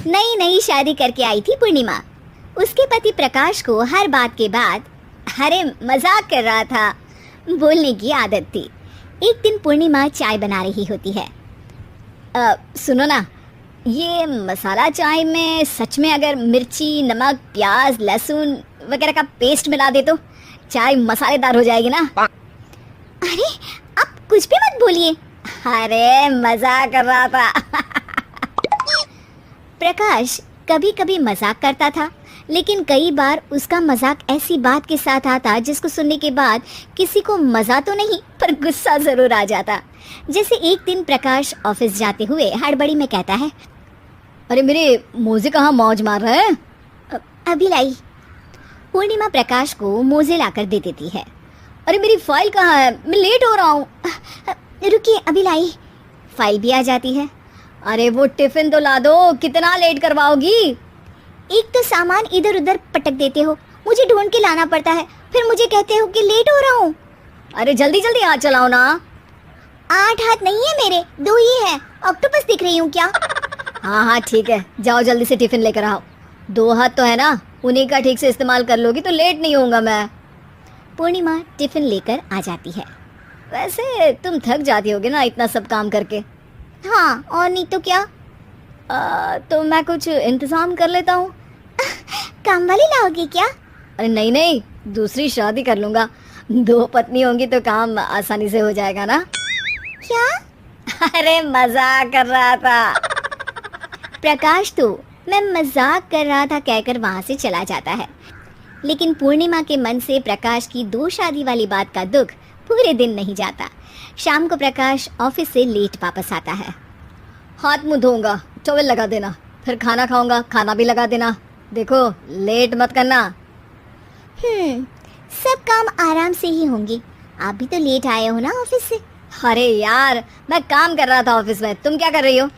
नई नई शादी करके आई थी पूर्णिमा। उसके पति प्रकाश को हर बात के बाद अरे मजाक कर रहा था बोलने की आदत थी। एक दिन पूर्णिमा चाय बना रही होती है। सुनो ना, ये मसाला चाय में सच में अगर मिर्ची, नमक, प्याज, लहसुन वगैरह का पेस्ट मिला दे तो चाय मसालेदार हो जाएगी ना। अरे आप कुछ भी मत बोलिए। अरे मजाक कर रहा था। प्रकाश कभी कभी मजाक करता था, लेकिन कई बार उसका मजाक ऐसी बात के साथ आता जिसको सुनने के बाद किसी को मजा तो नहीं पर गुस्सा जरूर आ जाता। जैसे एक दिन प्रकाश ऑफिस जाते हुए हड़बड़ी में कहता है, अरे मेरे मोजे कहाँ मौज मार रहे हैं? अभी लाई। पूर्णिमा प्रकाश को मोजे लाकर दे देती है। अरे मेरी फाइल कहाँ है? मैं लेट हो रहा हूँ। रुकिए अभी लाई। फाइल भी आ जाती है। अरे वो टिफिन तो ला दो, कितना लेट करवाओगी? एक तो सामान इधर उधर पटक देते हो, मुझे ढूंढ के लाना पड़ता है, फिर मुझे कहते हो कि लेट हो रहा हूँ। अरे जल्दी जल्दी हाथ चलाओ ना। 8 हाथ नहीं है मेरे, 2 ही है। ऑक्टोपस दिख रही हूँ क्या? हाँ ठीक है, जाओ जल्दी से टिफिन लेकर आओ। 2 हाथ तो है ना, उन्हीं का ठीक से इस्तेमाल कर लोगी तो लेट नहीं होऊंगा मैं। पूर्णिमा टिफिन लेकर आ जाती है। वैसे तुम थक जाती होगी ना इतना सब काम करके। हाँ और नहीं तो क्या। तो मैं कुछ इंतजाम कर लेता हूँ। काम वाली लाओगे क्या? अरे नहीं नहीं, दूसरी शादी कर लूँगा। 2 पत्नी होंगी तो काम आसानी से हो जाएगा ना। क्या? अरे मजाक कर रहा था। प्रकाश तो मैं मजाक कर रहा था कहकर वहाँ से चला जाता है। लेकिन पूर्णिमा के मन से प्रकाश की 2 शादी वाली बात का दुख पूरे दिन नहीं जाता। शाम को प्रकाश ऑफिस से लेट वापस आता है। हाथ मुंह धोऊंगा, टॉवल लगा देना, फिर खाना खाऊंगा, खाना भी लगा देना। देखो लेट मत करना। सब काम आराम से ही होंगे। आप भी तो लेट आए हो ना ऑफिस से। अरे यार मैं काम कर रहा था ऑफिस में, तुम क्या कर रही हो?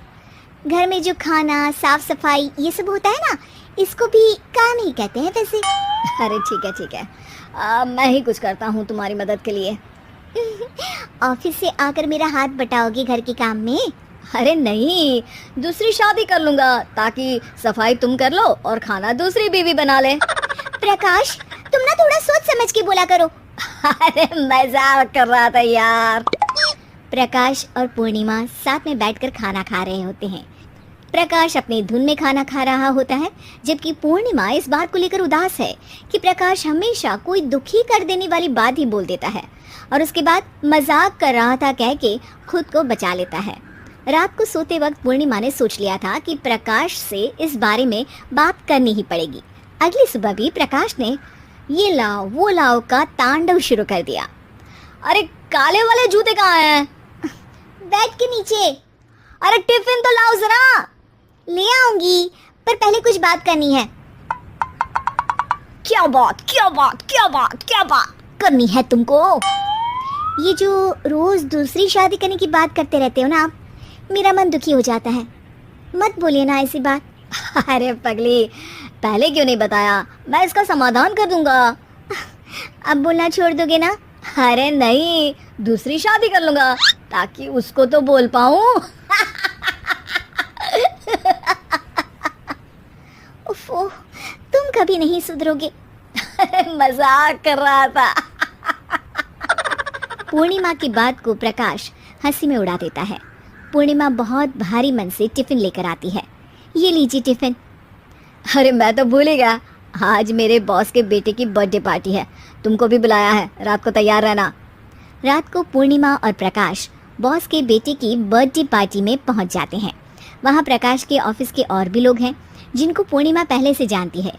घर में जो खाना, साफ सफाई ये सब होता है ना, इसको भी काम ही कहते हैं वैसे। अरे ठीक है, मैं ही कुछ करता हूँ तुम्हारी मदद के लिए। ऑफिस से आकर मेरा हाथ बटाओगे घर के काम में? अरे नहीं, दूसरी शादी कर लूंगा ताकि सफाई तुम कर लो और खाना दूसरी बीवी बना ले। प्रकाश तुम ना थोड़ा सोच समझ के बोला करो। अरे मजाक कर रहा था यार। प्रकाश और पूर्णिमा साथ में बैठकर खाना खा रहे होते हैं। प्रकाश अपनी धुन में खाना खा रहा होता है, जबकि पूर्णिमा इस बात को लेकर उदास है कि प्रकाश हमेशा कोई दुखी कर देने वाली बात ही बोल देता है और उसके बाद मजाक कर रहा था कह के खुद को बचा लेता है। रात को सोते वक्त पूर्णिमा ने सोच लिया था कि प्रकाश से इस बारे में बात करनी ही पड़ेगी। अगली सुबह भी प्रकाश ने ये लाओ वो लाओ का तांडव शुरू कर दिया। अरे काले वाले जूते कहाँ हैं? बेड के नीचे। अरे टिफिन तो लाओ जरा। ले आऊंगी, पर पहले कुछ बात करनी है। क्या बात करनी है तुमको? ये जो रोज दूसरी शादी करने की बात करते रहते हो ना आप, मेरा मन दुखी हो जाता है। मत बोलिए ना ऐसी बात। अरे पगली, पहले क्यों नहीं बताया? मैं इसका समाधान कर दूंगा। अब बोलना छोड़ दोगे ना? अरे नहीं, दूसरी शादी कर लूंगा ताकि उसको तो बोल पाऊं। उफ़ो, तुम कभी नहीं सुधरोगे। मजाक कर रहा था। पूर्णिमा की बात को प्रकाश हंसी में उड़ा देता है। पूर्णिमा बहुत भारी मन से टिफिन लेकर आती है। ये लीजिए टिफिन। अरे मैं तो भूल ही गया, आज मेरे बॉस के बेटे की बर्थडे पार्टी है, तुमको भी बुलाया है, रात को तैयार रहना। रात को पूर्णिमा और प्रकाश बॉस के बेटे की बर्थडे पार्टी में पहुंच जाते हैं। वहां प्रकाश के ऑफिस के और भी लोग हैं जिनको पूर्णिमा पहले से जानती है।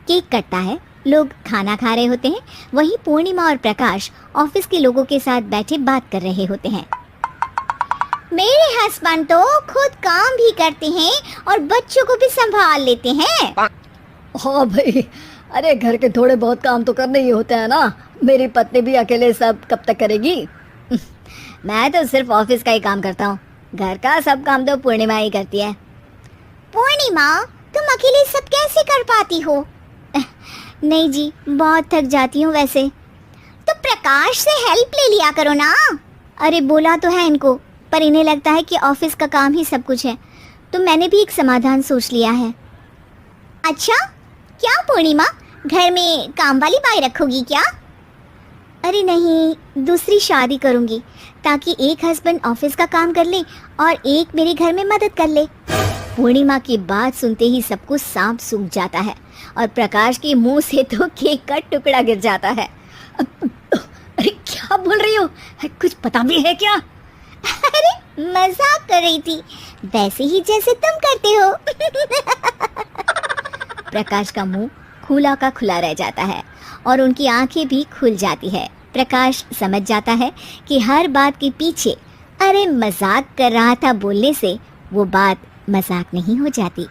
केक कटता है, लोग खाना खा रहे होते हैं। वहीं पूर्णिमा और प्रकाश ऑफिस के लोगों के साथ बैठे बात कर रहे होते हैं। मेरे हस्बैंड तो खुद काम भी करते हैं और बच्चों को भी संभाल लेते हैं। हाँ भाई, अरे घर के थोड़े बहुत काम तो करने ही होते हैं ना। मेरी पत्नी भी अकेले सब कब तक करेगी? मैं तो सिर्फ ऑफिस का ही काम करता हूँ, घर का सब काम तो पूर्णिमा ही करती है। पूर्णिमा, तुम अकेले सब कैसे कर पाती हो? नहीं जी, बहुत थक जाती हूँ वैसे। तो प्रकाश से हेल्प ले लिया करो ना। अरे बोला तो है इनको, पर इन्हें लगता है कि ऑफिस का काम ही सब कुछ है, तो मैंने भी एक समाधान सोच लिया है। अच्छा, क्या पूर्णिमा, घर में काम वाली बाई रखोगी क्या? अरे नहीं, दूसरी शादी करूंगी ताकि एक हस्बैंड ऑफिस का काम कर ले और एक मेरे घर में मदद कर ले। पूर्णिमा की बात सुनते ही सब कुछ सांप सूख जाता है और प्रकाश के मुंह से तो केक का टुकड़ा गिर जाता है। अरे क्या बोल रही हो, कुछ पता भी है क्या? अरे मजाक कर रही थी, वैसे ही जैसे तुम करते हो। प्रकाश का मुंह खुला का खुला रह जाता है और उनकी आंखें भी खुल जाती है। प्रकाश समझ जाता है कि हर बात के पीछे अरे मजाक कर रहा था बोलने से वो बात मजाक नहीं हो जाती।